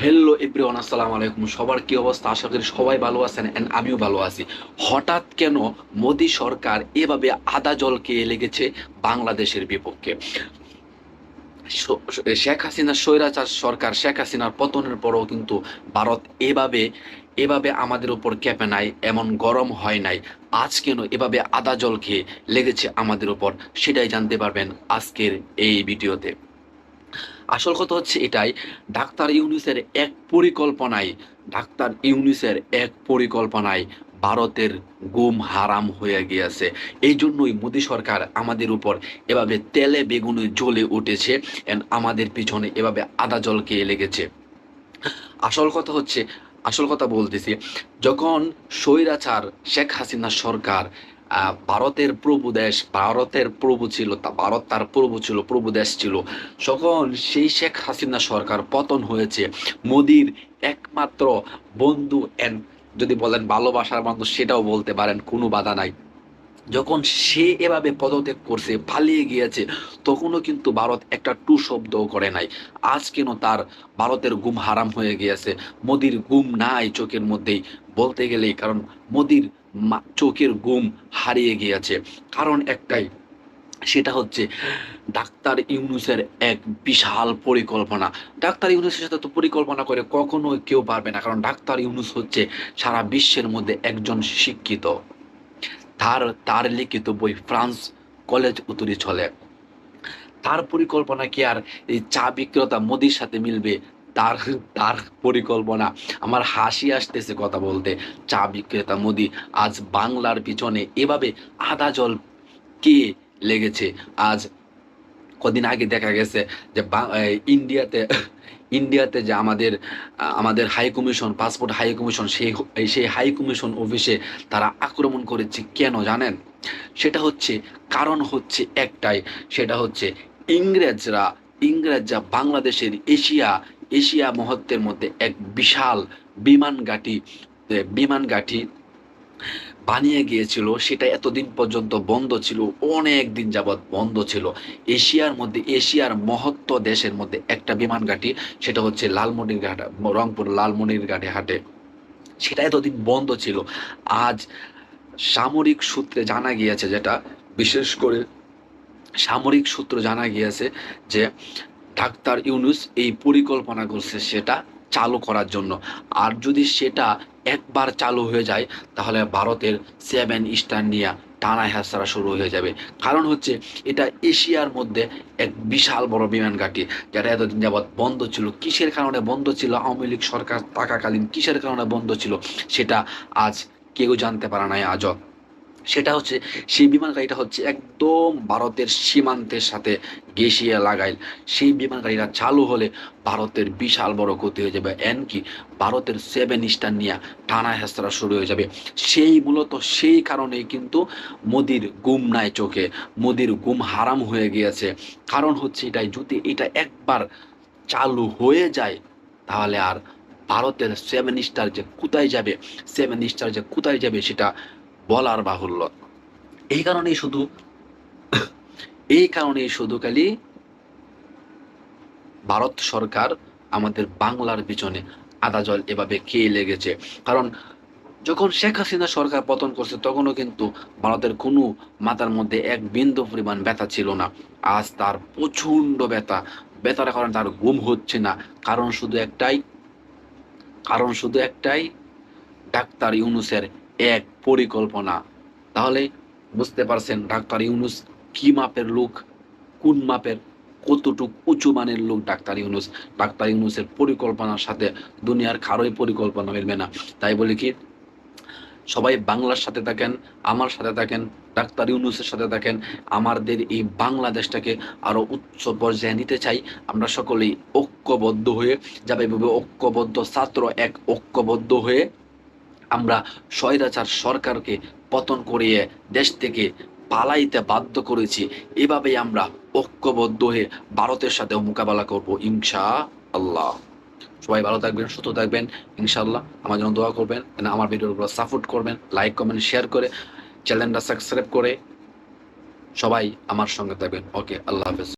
Hello everyone, আসসালামু আলাইকুম। সবার কি অবস্থা? আশা করি সবাই ভালো আছেন এন্ড আমিও ভালো আছি। হঠাৎ কেন মোদী সরকার এভাবে আদা জল খেয়ে লেগেছে বাংলাদেশের বিপক্ষে? শেখ হাসিনার স্বৈরাচার সরকার, শেখ হাসিনার পতনের পরও কিন্তু ভারত এভাবে এভাবে আমাদের উপর ক্যাপে নাই, এমন গরম হয় নাই। আজ কেন এভাবে আদা জল খেয়ে লেগেছে আমাদের উপর, সেটাই জানতে পারবেন আজকের এই ভিডিওতে। আসল কথা হচ্ছে এটাই, ডাক্তার ইউনূসের এক পরিকল্পনায় ডাক্তার ইউনূসের এক পরিকল্পনায় ভারতের ঘুম হারাম হয়ে গিয়েছে। এই জন্যই মোদী সরকার আমাদের উপর এভাবে তেলে বেগুনে জ্বলে উঠেছে এন্ড আমাদের পিছনে এভাবে আদা জল খেয়ে লেগেছে। আসল কথা হচ্ছে, আসল কথা বলতেছি, যখন স্বৈরাচার শেখ হাসিনা সরকার ভারতের প্রভু ছিল, ভারত তার প্রভু ছিল, প্রভু দেশ ছিল, তখন সেই শেখ হাসিনা সরকার পতন হয়েছে। মোদির একমাত্র বন্ধু এন্ড যদি বলেন ভালোবাসার মানুষ, সেটাও বলতে পারেন, কোনো বাধা নাই। যখন সে এভাবে পদত্যাগ করছে, পালিয়ে গিয়েছে, তখনও কিন্তু ভারত একটা টু শব্দও করে নাই। আজ কেন তার ভারতের ঘুম হারাম হয়ে গিয়েছে? মোদির ঘুম নাই চোখের মধ্যেই বলতে গেলেই, কারণ মোদির চোখের ঘুম হারিয়ে গিয়েছে। কারণ একটাই, সেটা হচ্ছে ডাক্তার ইউনূসের এক বিশাল পরিকল্পনা। ডাক্তার ইউনূসের সাথে তো পরিকল্পনা করে কখনো কেউ পারবে না, কারণ ডাক্তার ইউনূস হচ্ছে সারা বিশ্বের মধ্যে একজন শিক্ষিত। তার তার লিখিত বই ফ্রান্স কলেজ উত্তরে চলে। তার পরিকল্পনা কি আর এই চা বিক্রেতা মোদির সাথে মিলবে? তার তার পরিকল্পনা, আমার হাসি আসতেছে কথা বলতে। চা বিক্রেতা মোদি আজ বাংলার পিছনে এভাবে আদা জল কে লেগেছে। আজ কদিন আগে দেখা গেছে যে ইন্ডিয়াতে ইন্ডিয়াতে যে আমাদের high commission, passport high commission, সেই হাই কমিশন অফিসে তারা আক্রমণ করেছে। কেন জানেন? সেটা হচ্ছে, কারণ হচ্ছে একটাই, সেটা হচ্ছে ইংরেজরা ইংরেজরা বাংলাদেশের এশিয়া মহত্বের মধ্যে এক বিশাল বিমান ঘাঁটি বিমান ঘাঁটি বানিয়ে গিয়েছিল। সেটা এতদিন পর্যন্ত বন্ধ ছিল, অনেক দিন যাবৎ বন্ধ ছিল। এশিয়ার মহত্ব দেশের মধ্যে একটা বিমান ঘাঁটি, সেটা হচ্ছে লালমনিরঘাট, রংপুর লালমনিরঘাটে হাটে। সেটা এতদিন বন্ধ ছিল। আজ সামরিক সূত্রে জানা গিয়েছে, যেটা বিশেষ করে সামরিক সূত্র জানা গিয়েছে যে ডাক্তার ইউনূস এই পরিকল্পনা করছে সেটা চালু করার জন্য। আর যদি সেটা একবার চালু হয়ে যায়, তাহলে ভারতের সেভেন স্টার নিয়ে টানা হেঁচড়া শুরু হয়ে যাবে। কারণ হচ্ছে, এটা এশিয়ার মধ্যে এক বিশাল বড় বিমান ঘাঁটি, যেটা এতদিন যাবৎ বন্ধ ছিল। কিসের কারণে বন্ধ ছিল? আওয়ামী লীগ সরকার থাকাকালীন কিসের কারণে বন্ধ ছিল, সেটা আজ কেউ জানতে পারে নাই আজও। সেটা হচ্ছে, সেই বিমান গাড়িটা হচ্ছে একদম ভারতের সীমান্তের সাথে ঘেঁষিয়ে লাগাইল। সেই বিমান গাড়িটা চালু হলে ভারতের বিশাল বড় ক্ষতি হয়ে যাবে, এমনকি ভারতের সেভেন স্টার নিয়ে টানা হেঁচড়া শুরু হয়ে যাবে। সেই কারণেই কিন্তু মোদির ঘুম নাই চোখে, মোদির ঘুম হারাম হয়ে গিয়েছে। কারণ হচ্ছে এটাই, যদি এটা একবার চালু হয়ে যায়, তাহলে আর ভারতের সেভেন স্টার যে কোথায় যাবে সেটা বলার বাহুল্য। এই কারণেই শুধু এই কারণেই শুধু খালি ভারত সরকার আমাদের বাংলার পিছনে আদা জল এভাবে খেয়ে লেগেছে। কারণ যখন শেখ হাসিনা সরকার পতন করছে, তখনও কিন্তু ভারতের কোনো মাথার মধ্যে এক বিন্দু পরিমাণ ব্যথা ছিল না। আজ তার প্রচন্ড ব্যথা। ব্যথার কারণে তার ঘুম হচ্ছে না। কারণ শুধু একটাই, কারণ শুধু একটাই, ডাক্তার ইউনূসের এক পরিকল্পনা। তাহলে বুঝতে পারছেন ডাক্তার ইউনূস কি মাপের লোক, কোন মাপের, কতটুক উঁচু মানের লোক ডাক্তার ইউনূস। ডাক্তার ইউনূসের পরিকল্পনার সাথে দুনিয়ার কারোই পরিকল্পনা মিলবে না। তাই বলি কি, সবাই বাংলার সাথে থাকেন, আমার সাথে থাকেন, ডাক্তার ইউনূসের সাথে থাকেন। আমাদের এই বাংলাদেশটাকে আরো উচ্চ পর্যায়ে নিতে চাই। আমরা সকলেই ঐক্যবদ্ধ হয়ে যাবে, এভাবে ঐক্যবদ্ধ ছাত্র এক ঐক্যবদ্ধ হয়ে আমরা স্বৈরাচার সরকারকে পতন করিয়ে দেশ থেকে পালাইতে বাধ্য করেছি। এভাবেই আমরা ঐক্যবদ্ধ হয়ে ভারতের সাথেও মোকাবেলা করব ইনশাআল্লাহ। সবাই ভালো থাকবেন, সুস্থ থাকবেন। ইনশাআল্লাহ আমার জন্য দোয়া করবেন, আমার ভিডিওর উপর সাপোর্ট করবেন, লাইক কমেন্ট শেয়ার করে, চ্যানেলটা সাবস্ক্রাইব করে সবাই আমার সঙ্গে থাকবেন। ওকে, আল্লাহ হাফেজ।